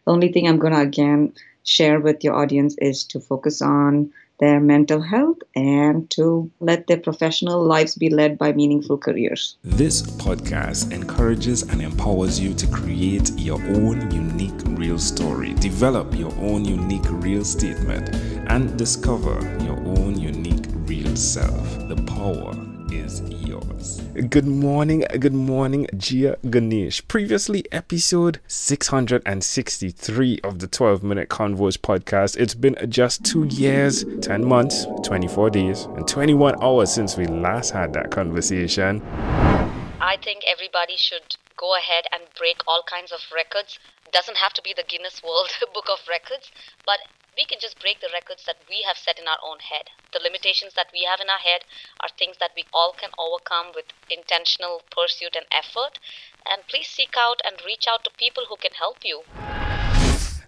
The only thing I'm going to again share with your audience is to focus on their mental health and to let their professional lives be led by meaningful careers. This podcast encourages and empowers you to create your own unique real story, develop your own unique real statement, and discover your own unique real self. The power is yours. Good morning, Gia Ganesh. Previously, episode 663 of the 12-minute Convos podcast. It's been just 2 years, 10 months, 24 days, and 21 hours since we last had that conversation. I think everybody should go ahead and break all kinds of records. Doesn't have to be the Guinness World Book of Records, but we can just break the records that we have set in our own head. The limitations that we have in our head are things that we all can overcome with intentional pursuit and effort. And please seek out and reach out to people who can help you.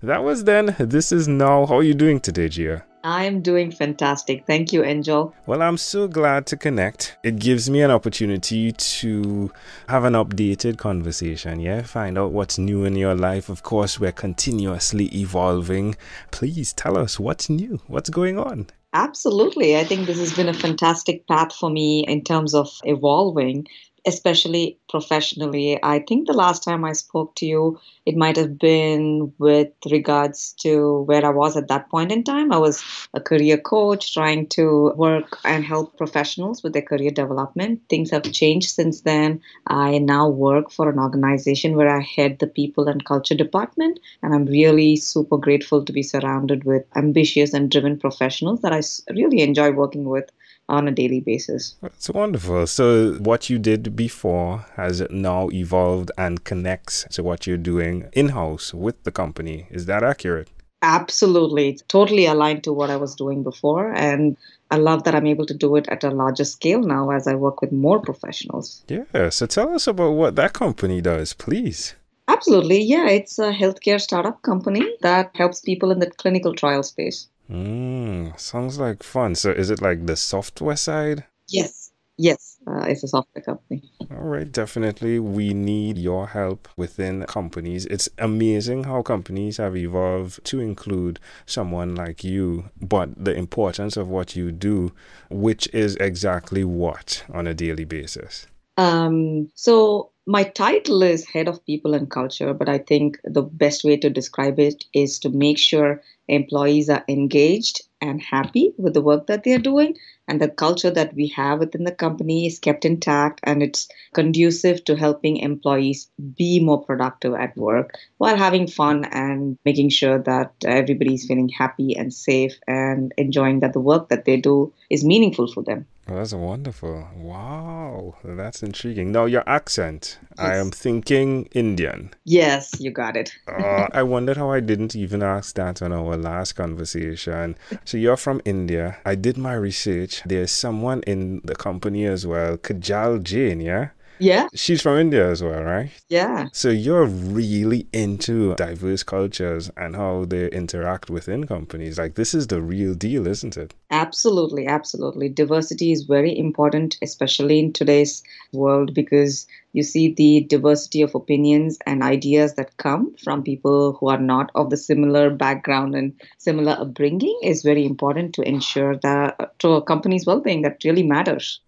That was then. This is now. How are you doing today, Gia? I'm doing fantastic. Thank you, Angel. Well, I'm so glad to connect. It gives me an opportunity to have an updated conversation, find out what's new in your life. Of course, we're continuously evolving. Please tell us what's new, what's going on. Absolutely. I think this has been a fantastic path for me in terms of evolving, especially professionally. I think the last time I spoke to you, it might have been with regards to where I was at that point in time. I was a career coach trying to work and help professionals with their career development. Things have changed since then. I now work for an organization where I head the people and culture department, and I'm really super grateful to be surrounded with ambitious and driven professionals that I really enjoy working with on a daily basis. That's wonderful. So what you did before has now evolved and connects to what you're doing in-house with the company. Is that accurate? Absolutely. It's totally aligned to what I was doing before. And I love that I'm able to do it at a larger scale now as I work with more professionals. Yeah. So tell us about what that company does, please. Absolutely. Yeah, it's a healthcare startup company that helps people in the clinical trial space. Sounds like fun. So is it like the software side? Yes. It's a software company. All right, definitely. We need your help within companies. It's amazing how companies have evolved to include someone like you, but the importance of what you do, which is exactly what on a daily basis. So my title is Head of People and Culture, but I think the best way to describe it is to make sure employees are engaged and happy with the work that they're doing, and the culture that we have within the company is kept intact and it's conducive to helping employees be more productive at work while having fun and making sure that everybody's feeling happy and safe and enjoying that the work that they do is meaningful for them. Well, that's wonderful. Wow, that's intriguing. Now, your accent, Yes. I am thinking Indian. Yes, you got it. I wondered how I didn't even ask that on our last conversation. So you're from India. I did my research. There's someone in the company as well, Kajal Jain, yeah? Yeah, She's from India as well, right? yeah. So you're really into diverse cultures and how they interact within companies. Like, this is the real deal, isn't it? Absolutely, absolutely. Diversity is very important, especially in today's world, because you see the diversity of opinions and ideas that come from people who are not of the similar background and similar upbringing is very important to ensure that to a company's well-being that really matters.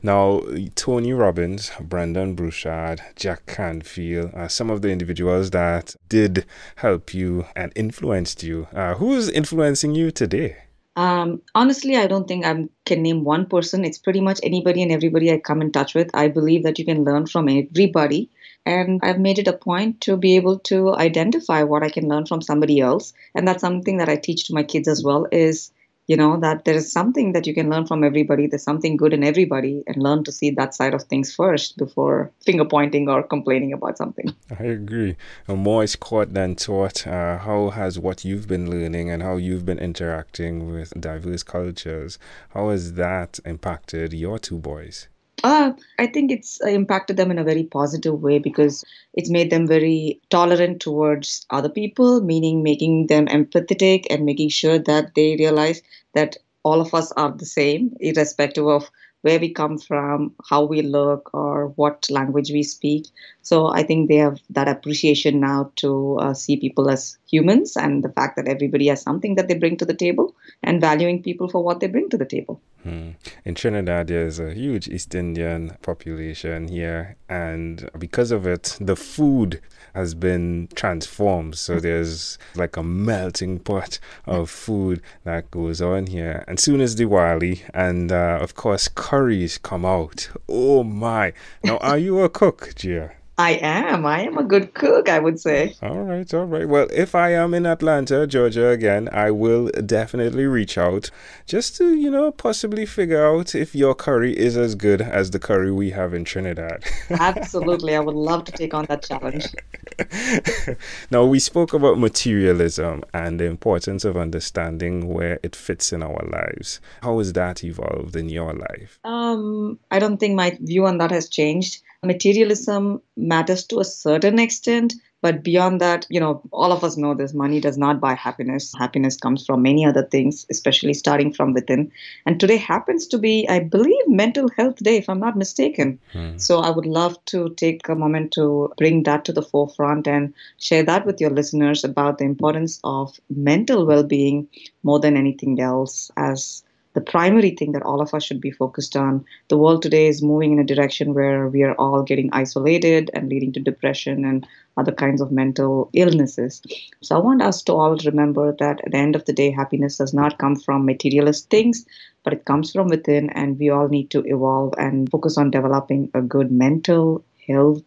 Now, Tony Robbins, Brendan Bouchard, Jack Canfield, some of the individuals that did help you and influenced you. Who's influencing you today? Honestly, I don't think I can name one person. It's pretty much anybody and everybody I come in touch with. I believe that you can learn from everybody. And I've made it a point to be able to identify what I can learn from somebody else. And that's something that I teach to my kids as well is, that there is something that you can learn from everybody. There's something good in everybody and learn to see that side of things first before finger pointing or complaining about something. I agree. More is caught than taught. How has what you've been learning and how you've been interacting with diverse cultures, how has that impacted your two boys? I think it's impacted them in a very positive way because it's made them very tolerant towards other people, meaning making them empathetic and making sure that they realize that all of us are the same, irrespective of where we come from, how we look, or what language we speak. So I think they have that appreciation now to see people as humans, and the fact that everybody has something that they bring to the table, and valuing people for what they bring to the table. In Trinidad, there's a huge East Indian population here, and because of it, the food has been transformed. So there's like a melting pot of food that goes on here. And soon as Diwali, and of course, curries come out. Oh my! Now, are you a cook, Gia? I am. I am a good cook, I would say. All right, all right. Well, if I am in Atlanta, Georgia again, I will definitely reach out just to, possibly figure out if your curry is as good as the curry we have in Trinidad. Absolutely. I would love to take on that challenge. Now, we spoke about materialism and the importance of understanding where it fits in our lives. How has that evolved in your life? I don't think my view on that has changed. Materialism matters to a certain extent, but beyond that, all of us know this: money does not buy happiness. Happiness comes from many other things, especially starting from within. And today happens to be, I believe, Mental Health Day, if I'm not mistaken. So I would love to take a moment to bring that to the forefront and share that with your listeners about the importance of mental well-being more than anything else, as the primary thing that all of us should be focused on. The world today is moving in a direction where we are all getting isolated and leading to depression and other kinds of mental illnesses. So I want us to all remember that at the end of the day, happiness does not come from materialist things, but it comes from within, and we all need to evolve and focus on developing a good mental health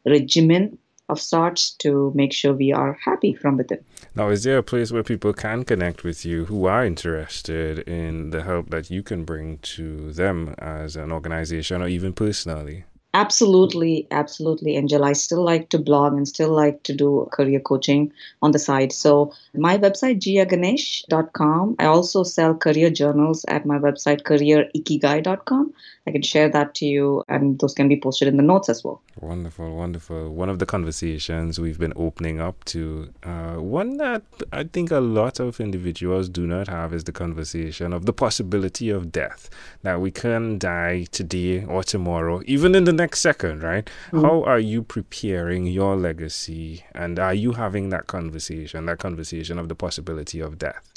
regimen of sorts to make sure we are happy from within. Now, is there a place where people can connect with you who are interested in the help that you can bring to them as an organization or even personally? Absolutely, absolutely, Angel. I still like to blog and still like to do career coaching on the side. So my website, giaganesh.com. I also sell career journals at my website, careerikigai.com. I can share that to you, and those can be posted in the notes as well. Wonderful, wonderful. One of the conversations we've been opening up to, one that I think a lot of individuals do not have, is the conversation of the possibility of death, that we can die today or tomorrow, even in the next second, right? How are you preparing your legacy, and are you having that conversation of the possibility of death?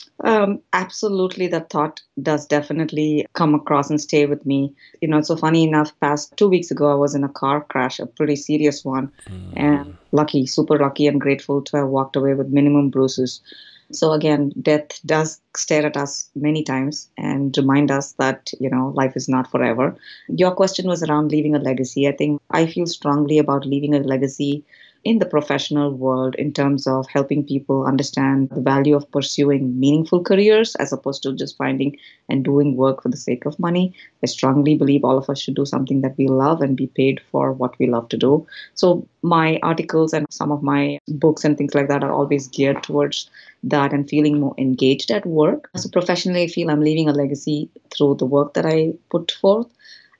Absolutely, that thought does definitely come across and stay with me. So funny enough, past 2 weeks ago, I was in a car crash, a pretty serious one, and lucky, super lucky and grateful to have walked away with minimum bruises. So again, death does stare at us many times and remind us that, life is not forever. Your question was around leaving a legacy. I think I feel strongly about leaving a legacy in the professional world in terms of helping people understand the value of pursuing meaningful careers as opposed to just finding and doing work for the sake of money. I strongly believe all of us should do something that we love and be paid for what we love to do. So my articles and some of my books and things like that are always geared towards that and feeling more engaged at work. So professionally, I feel I'm leaving a legacy through the work that I put forth.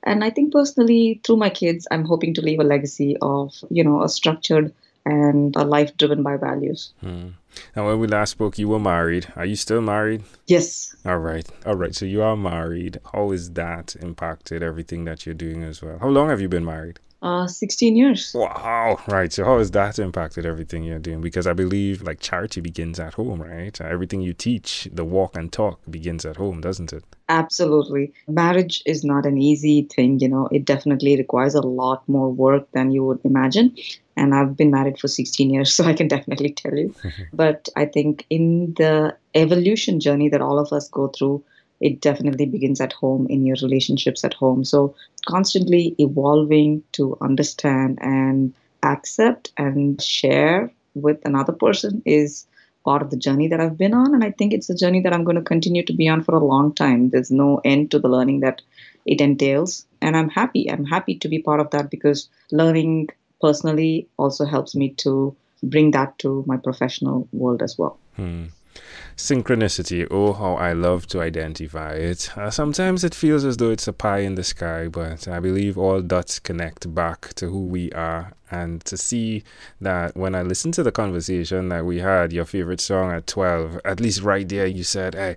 And I think personally, through my kids, I'm hoping to leave a legacy of, a structured and a life driven by values. Now, when we last spoke, you were married. Are you still married? Yes. All right. So you are married. How has that impacted everything that you're doing as well? How long have you been married? 16 years. Wow. Right. So how has that impacted everything you're doing? Because I believe charity begins at home, right? Everything you teach, the walk and talk begins at home, doesn't it? Absolutely. Marriage is not an easy thing. It definitely requires a lot more work than you would imagine. And I've been married for 16 years, so I can definitely tell you. But I think in the evolution journey that all of us go through, it definitely begins at home, in your relationships at home. So constantly evolving to understand and accept and share with another person is part of the journey that I've been on. And I think it's a journey that I'm going to continue to be on for a long time. There's no end to the learning that it entails. And I'm happy. I'm happy to be part of that, because learning personally also helps me to bring that to my professional world as well. Synchronicity. Oh, how I love to identify it. Sometimes it feels as though it's a pie in the sky, but I believe all dots connect back to who we are And to see that when I listened to the conversation that we had, your favorite song at 12, at least right there, you said, hey,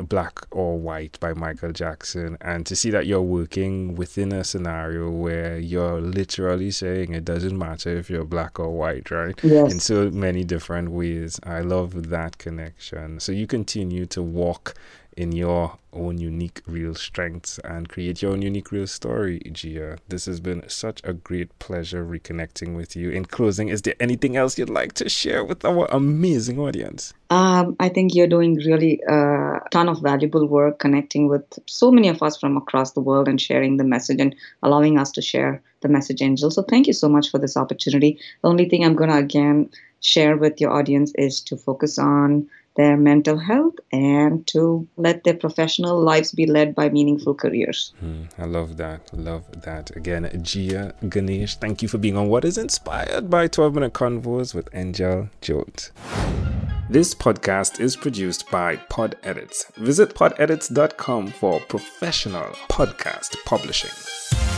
Black or White by Michael Jackson. And to see that you're working within a scenario where you're literally saying it doesn't matter if you're black or white, right? Yes. In so many different ways. I love that connection. So you continue to walk in your own unique real strengths and create your own unique real story, Gia. This has been such a great pleasure reconnecting with you. In closing, is there anything else you'd like to share with our amazing audience? I think you're doing really a ton of valuable work connecting with so many of us from across the world and sharing the message and allowing us to share the message, Angel. So thank you so much for this opportunity. The only thing I'm going to again share with your audience is to focus on their mental health and to let their professional lives be led by meaningful careers. I love that. Love that. Again, Gia Ganesh, thank you for being on What is Inspired by 12-Minute Convos with Angel Jones. This podcast is produced by Pod Edits. Visit podedits.com for professional podcast publishing.